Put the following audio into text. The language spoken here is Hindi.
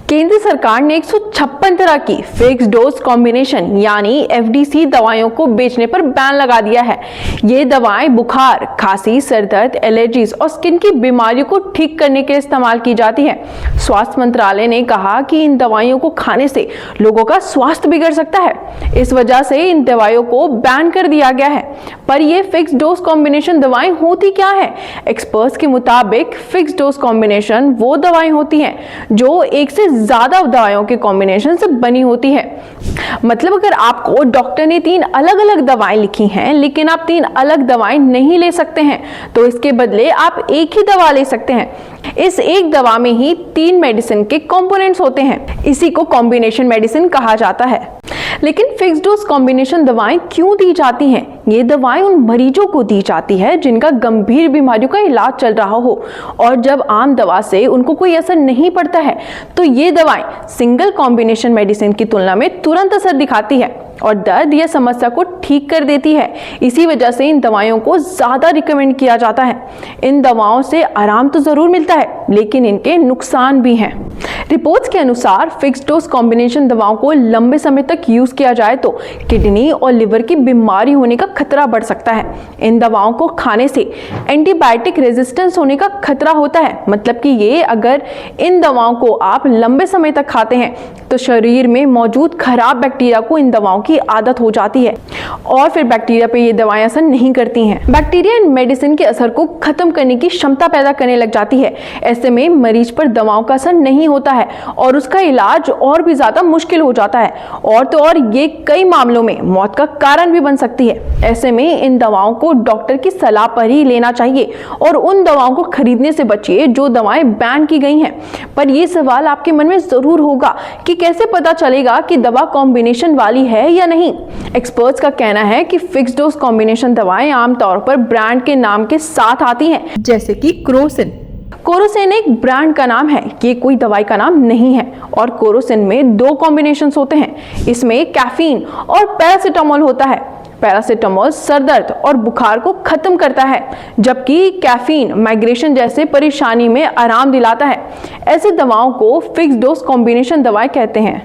केंद्र सरकार ने 156 तरह की फिक्स डोज कॉम्बिनेशन यानी एफडीसी दवाइयों को बेचने पर बैन लगा दिया है। ये दवाएं बुखार, खांसी, सर दर्द, एलर्जीज और स्किन की बीमारियों को ठीक करने के लिए इस्तेमाल की जाती है। स्वास्थ्य मंत्रालय ने कहा कि इन दवाइयों को खाने से लोगों का स्वास्थ्य बिगड़ सकता है, इस वजह से इन दवाइयों को बैन कर दिया गया है। पर ये फिक्स डोज कॉम्बिनेशन दवाएं होती क्या है? एक्सपर्ट्स के मुताबिक फिक्स डोज कॉम्बिनेशन वो दवाएं होती हैं जो एक से ज्यादा दवाइयों के कॉम्बिनेशन से बनी होती है। मतलब अगर आपको डॉक्टर ने 3 अलग अलग दवाएं लिखी हैं लेकिन आप 3 अलग दवाएं नहीं ले सकते हैं, तो इसके बदले आप एक ही दवा ले सकते हैं। इस एक दवा में ही 3 मेडिसिन के कंपोनेंट्स होते हैं, इसी को कॉम्बिनेशन मेडिसिन कहा जाता है। लेकिन फिक्स डोज कॉम्बिनेशन दवाएं क्यों दी जाती हैं? ये दवाएं उन मरीजों को दी जाती है जिनका गंभीर बीमारियों का इलाज चल रहा हो और जब आम दवा से उनको कोई असर नहीं पड़ता है तो ये दवाएं सिंगल कॉम्बिनेशन मेडिसिन की तुलना में तुरंत असर दिखाती है और दर्द या समस्या को ठीक कर देती है। इसी वजह से इन दवाइयों को ज्यादा रिकमेंड किया जाता है। इन दवाओं से आराम तो जरूर मिलता है लेकिन इनके नुकसान भी हैं। रिपोर्ट्स के अनुसार फिक्स डोज कॉम्बिनेशन दवाओं को लंबे समय तक यूज किया जाए तो किडनी और लिवर की बीमारी होने का खतरा बढ़ सकता है। इन दवाओं को खाने से एंटीबायोटिक रेजिस्टेंस होने का खतरा होता है। मतलब कि ये अगर इन दवाओं को आप लंबे समय तक खाते हैं तो शरीर में मौजूद खराब बैक्टीरिया को इन दवाओं की आदत हो जाती है और फिर बैक्टीरिया पे ये दवाएं असर नहीं करती हैं। बैक्टीरिया इन मेडिसिन के असर को खत्म करने की क्षमता पैदा करने लग जाती है। ऐसे में मरीज पर दवाओं का असर नहीं होता है और उसका इलाज और भी ज्यादा मुश्किल हो जाता है और तो और ये कई मामलों में मौत का कारण भी बन सकती है। ऐसे में इन दवाओं को डॉक्टर की सलाह पर ही लेना चाहिए और उन दवाओं को खरीदने से बचिए जो दवाएं बैन की गई हैं। पर यह सवाल आपके मन में जरूर होगा कि कैसे पता चलेगा कि दवा कॉम्बिनेशन वाली है या नहीं। एक्सपर्ट्स का कहना है कि फिक्स डोज कॉम्बिनेशन दवाएं आमतौर पर ब्रांड के नाम के साथ आती हैं, जैसे कि कोरोसिन एक ब्रांड का नाम है, ये कोई दवाई का नाम नहीं है। और कोरोसिन में 2 कॉम्बिनेशंस होते हैं, इसमें कैफीन और पैरासिटामोल होता है। पैरासिटामोल सर दर्द और बुखार को खत्म करता है जबकि कैफीन माइग्रेशन जैसे परेशानी में आराम दिलाता है। ऐसी दवाओं को फिक्स डोज कॉम्बिनेशन दवाएं कहते हैं।